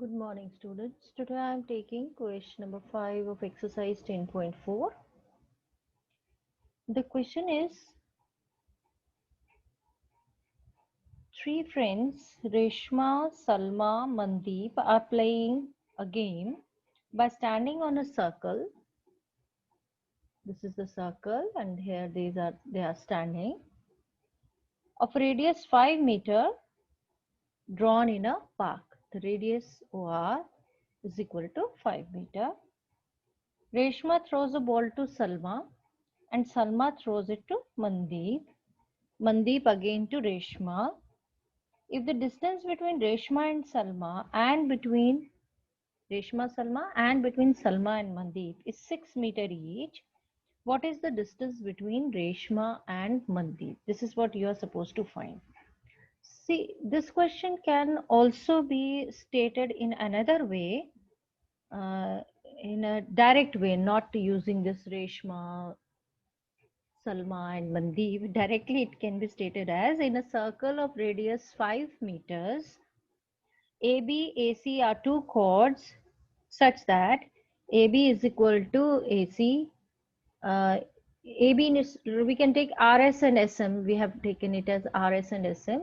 Good morning, students. Today I am taking question number 5 of exercise 10.4. The question is, three friends, Reshma, Salma, Mandeep, are playing a game by standing on a circle. This is the circle, and here they are standing of radius 5 meter drawn in a park. The radius OR is equal to 5 meter. Reshma throws a ball to Salma and Salma throws it to Mandeep. Mandeep again to Reshma. If the distance between Reshma and Salma and between Salma and between Salma and Mandeep is 6 meter each, what is the distance between Reshma and Mandeep? This is what you are supposed to find. See, this question can also be stated in another way, uh, in a direct way, not using this Reshma, Salma and Mandeep. Directly it can be stated as, in a circle of radius 5 meters, AB, AC are two chords such that AB is equal to AC. AB is, we can take RS and SM. We have taken it as RS and SM.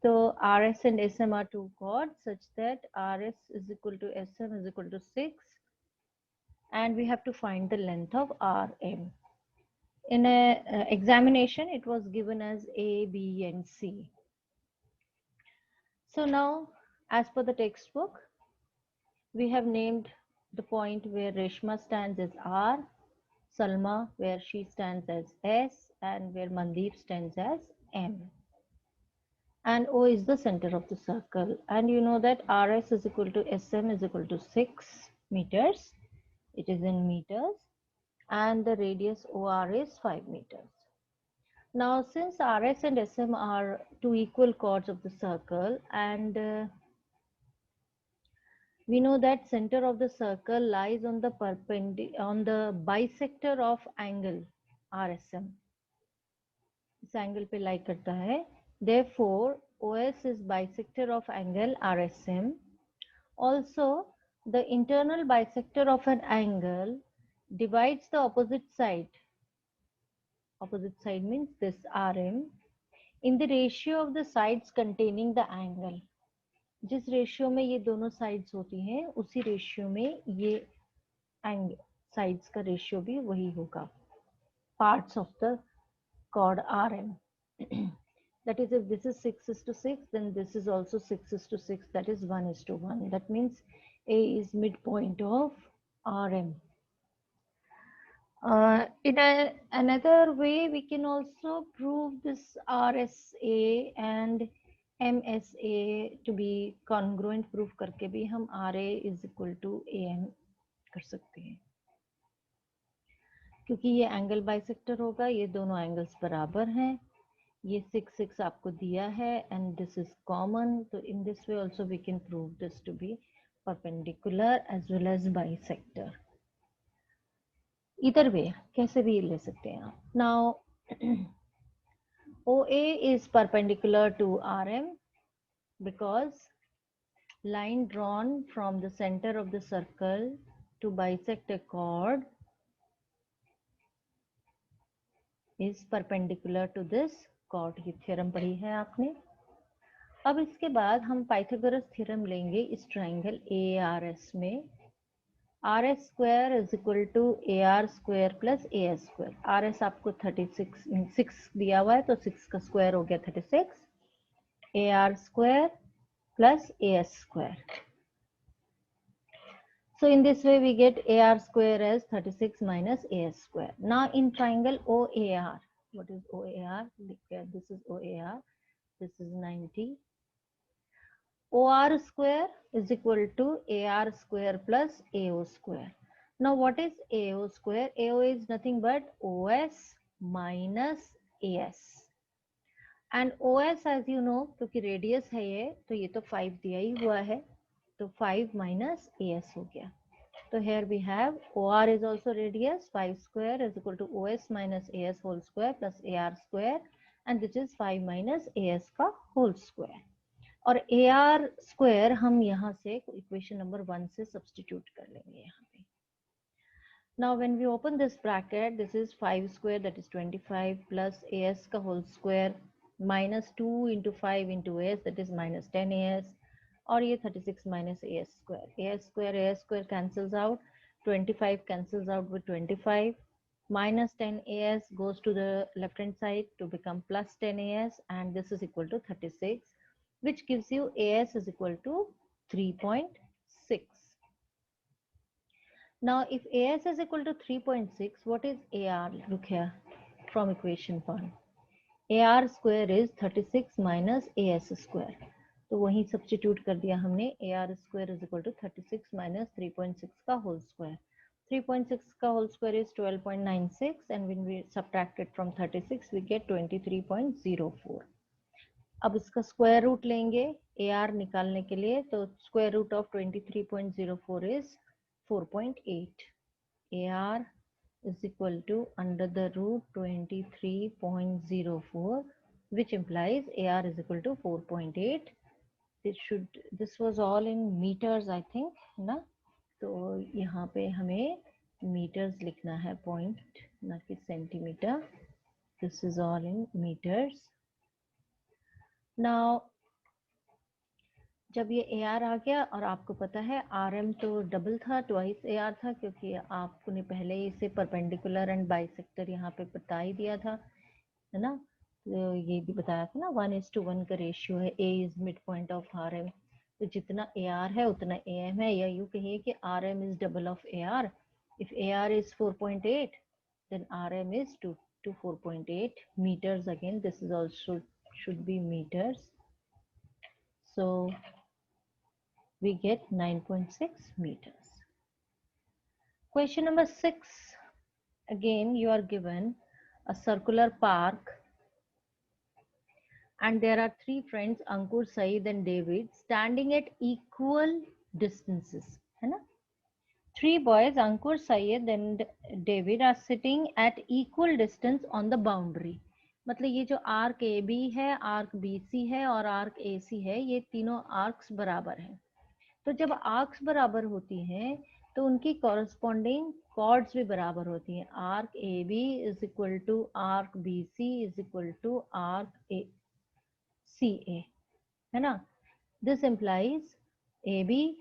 So RS and SM are two chords such that RS is equal to SM is equal to 6. And we have to find the length of RM. In a examination, it was given as A, B, and C. So now, as per the textbook, we have named the point where Reshma stands as R, Salma where she stands as S, and where Mandeep stands as M. And O is the center of the circle. And you know that RS is equal to SM is equal to 6 meters. It is in meters. And the radius OR is 5 meters. Now, since RS and SM are two equal chords of the circle, and we know that center of the circle lies on the bisector of angle RSM. इस angle पे lie करता है. Therefore, OS is bisector of angle RSM. Also, the internal bisector of an angle divides the opposite side. Opposite side means this RM in the ratio of the sides containing the angle. जिस ratio में ये दोनों sides होती हैं उसी ratio में ये angle sides का रेशियो भी वही होगा. Parts of the chord RM. That is, if this is 6:6, then this is also 6:6. That is 1:1. That means A is midpoint of RM. In another way, we can also prove this RSA and MSA to be congruent. Proof करके भी हम RA is equal to AM कर सकते हैं, क्योंकि ये angle bisector होगा, ये दोनों एंगल्स बराबर हैं, ये 6 आपको दिया है and this is common. So in this way also we can prove this to be perpendicular as well as bisector. Either way, कैसे भी ले सकते हैं आप. Now OA is perpendicular to RM because line drawn from the center of the circle to bisect a chord is perpendicular to this chord. ये theorem पढ़ी है आपने. अब इसके बाद हम पाइथागोरस थ्योरम लेंगे इस ट्राइंगल ARS में. RS square is equal to AR square plus AS square. RS आपको 6 दिया हुआ है तो 6 का स्क्वायर हो गया 36. AR square plus AS square. So in this way we get AR square as 36 minus AS square. Now in triangle OAR, what is OAR? This is OAR. This is 90. OR square is equal to AR square plus AO square. Now what is AO square? AO is nothing but OS minus AS. And OS, as you know, क्योंकि radius है ये, तो ये तो 5 दिया ही हुआ है, तो 5 minus AS हो गया. So here we have OR is also radius. 5 square is equal to OS minus AS whole square plus AR square, and this is 5 minus AS का whole square. और ए आर स्क्वायर हम यहाँ से equation number 1 से substitute कर लेंगे यहाँ पे. Now when we open this bracket, this is 5 square, that is 25, plus as का whole square minus 2 into 5 into as, that is minus 10 as, और ये 36 minus as square cancels out, 25 cancels out with 25, minus 10 as goes to the left hand side to become plus 10 as, and this is equal to 36, which gives you as is equal to 3.6. Now, if AS is equal to 3.6, what is AR? Look here from equation 1. AR square is 36 minus AS square. तो वहीं substitute कर दिया हमने. AR square is equal to 36 minus 3.6 का whole square. 3.6 का whole square is 12.96, and when we subtract it from 36, we get 23.04. अब इसका square root लेंगे AR निकालने के लिए, तो square root of 23.04 is 4.8. AR is equal to under the root 23.04, which implies AR is equal to 4.8. This was all in meters, I think, ना. तो यहाँ पे हमें meters लिखना है, point ना कि centimeter. This is all in meters. Now जब ये AR आ गया, और आपको पता है RM तो डबल था, ट्वाइस AR था, क्योंकि आपने पहले इसे परपेंडिकुलर एंड बाइसेक्टर यहाँ पे बता ही दिया था, है ना. तो ये भी बताया था ना, 1:1 का रेशियो है. A is mid point of RM. तो जितना AR है उतना AM है, या यूँ कहिए कि RM is double of AR. If AR is 4.8, then RM is 2 to 4.8 meters. Again, this is also should be meters. So we get 9.6 meters. Question number 6. Again, you are given a circular park, and there are 3 friends, Ankur, Saeed and David, standing at equal distances. है ना? 3 boys, Ankur, Saeed and David, are sitting at equal distance on the boundary. मतलब ये जो arc A B है, arc B सी है और arc A सी है, ये तीनों आर्क्स बराबर हैं. तो जब आर्क्स बराबर होती हैं तो उनकी कॉरस्पॉन्डिंग कॉर्ड्स भी बराबर होती हैं. Arc A B is equal to arc B C is equal to arc A C A, है ना. This implies A B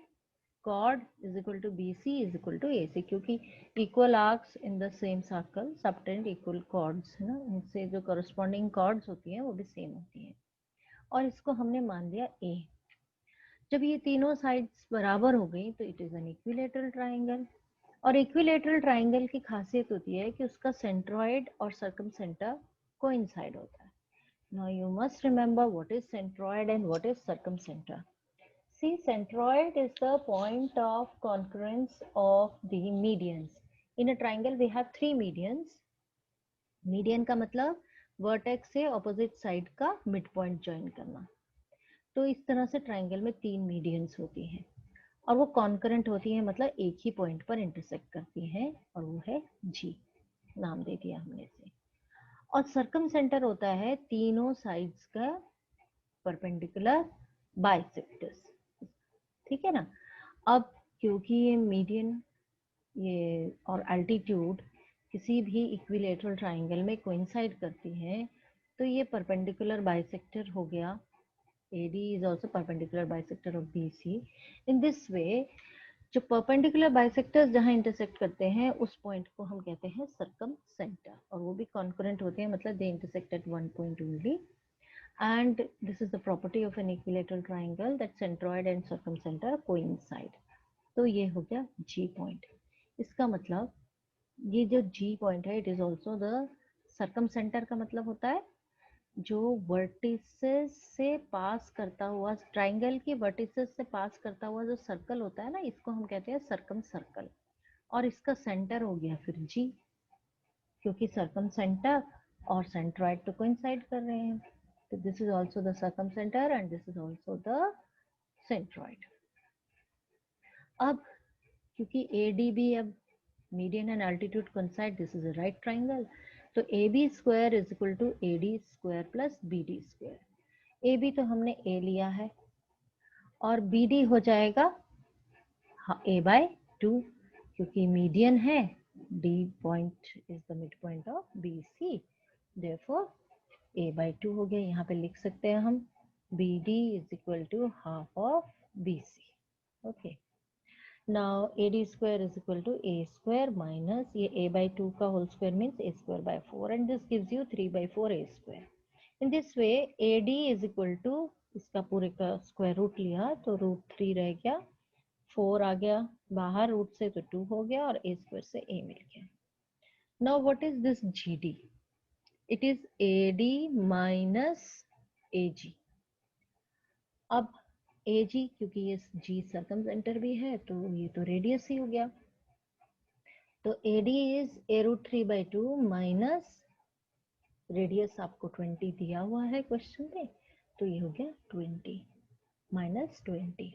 chord is equal to BC is equal to AC, क्योंकि equal arcs in the same circle subtend equal chords, है ना. इनसे जो corresponding chords होती हैं वो भी सेम होती हैं. और इसको हमने मान लिया A. जब ये तीनों साइड्स बराबर हो गई तो it is an equilateral triangle. और इक्विलेटरल ट्राइंगल की खासियत होती है कि उसका सेंट्रॉइड और सर्कमसेंटर कोइंसाइड होता है. Now you must remember what is centroid and what is circumcentre. See, centroid is the point of concurrence of the medians. In a triangle, we have 3 medians. Median का मतलब vertex से opposite side का midpoint join करना. तो इस तरह से triangle में 3 मीडियंस होती हैं, और वो कॉन्करेंट होती हैं, मतलब एक ही पॉइंट पर इंटरसेक्ट करती हैं, और वो है G. नाम दे दिया हमने इसे. और सर्कमसेंटर होता है तीनों साइड्स का परपेंडिकुलर बाइसेक्टर्स. ठीक है ना. अब क्योंकि ये मीडियन ये और अल्टीट्यूड किसी भी इक्विलेटरल ट्राइंगल में कोइंसाइड करती हैं, तो ये परपेंडिकुलर बाइसेक्टर हो गया. AD is also perpendicular bisector of BC. In this way, जो परपेंडिकुलर बाइसेक्टर्स जहाँ इंटरसेक्ट करते हैं उस पॉइंट को हम कहते हैं सर्कमसेंटर, और वो भी कॉन्करेंट होते हैं, मतलब they intersect at one point only. And this is the property of an equilateral triangle that centroid and circumcenter coincide. तो ये हो गया G point. इसका मतलब ये जो G point है, it is also the circumcenter का मतलब होता है जो वर्टिसेस से पास करता हुआ, ट्राइंगल की वर्टिसेस से पास करता हुआ जो सर्कल होता है ना, इसको हम कहते हैं सर्कम सर्कल. और इसका सेंटर हो गया फिर G, क्योंकि सर्कम सेंटर और सेंट्रॉइड तो कोइंसाइड कर रहे हैं. So this is also the circumcenter and this is also the centroid. अब क्योंकि ADB अब median and altitude coincide, this is a right triangle. तो AB square is equal to AD square plus BD square. AB तो हमने A लिया है, और BD हो जाएगा A/2, क्योंकि मीडियन है, D point is the mid point of BC, therefore A/2 हो गया। यहाँ पे लिख सकते हैं हम BD is equal to half of BC। Okay, now AD square is equal to A square minus ये A/2 का whole square means A square by 4 and this gives you 3/4 A square. In this way AD is equal to, इसका पूरे का square root लिया तो √3 रह गया, 4 आ गया बाहर रूट से तो 2 हो गया और A स्क्वायर से A मिल गया। Now what is this GD? It is AD minus AG। अब AG क्योंकि ये G सर्कमसेंटर भी है तो ये तो रेडियस ही हो गया, तो AD is A√3/2 minus radius आपको 20 दिया हुआ है क्वेश्चन में, तो ये हो गया 20 minus 20।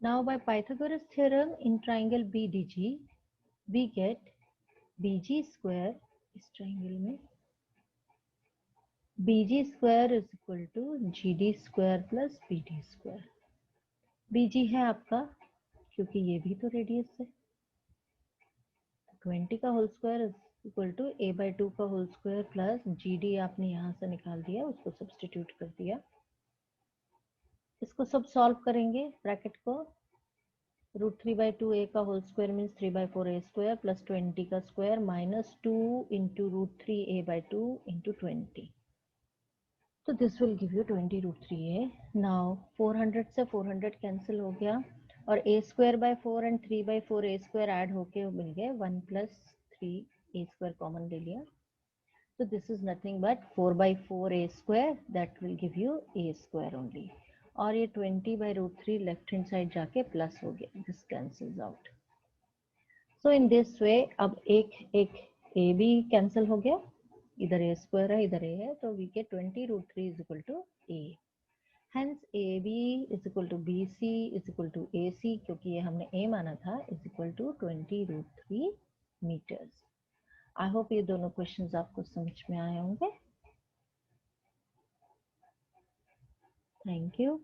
Now by Pythagoras theorem in triangle BDG we get BG square, इस ट्राइंगल में BG square is equal to GD square plus BD square। BG है आपका क्योंकि ये भी तो रेडियस है, 20 का whole square is equal to A/2 का होल स्क्वायर प्लस GD आपने यहाँ से निकाल दिया, उसको सब्सटीट्यूट कर दिया। इसको सब सॉल्व करेंगे, ब्रैकेट को √3/2 A का whole square means 3/4 A square plus 20 का square minus 2 into √3 A/2 into 20, तो this will give you 20 √3 A। Now 400 से 400 कैंसिल हो गया और A square by 4 and 3/4 A square add होके मिल गए 1 + 3 A स्क्वायर कॉमन ले लिया, so this is nothing but 4/4 A square, that will give you A square only। और ये 20/√3 लेफ्ट हैंड साइड जाके प्लस हो गया, this cancels out. So in this वे अब एक A भी कैंसिल हो गया, इधर A स्क्वायर है इधर A है, तो we get 20√3 is equal to A। Hence AB is equal to BC is equal to AC, क्योंकि ये हमने A माना था, is equal to 20√3 metres. I hope ये दोनों क्वेश्चंस आपको समझ में आए होंगे। Thank you.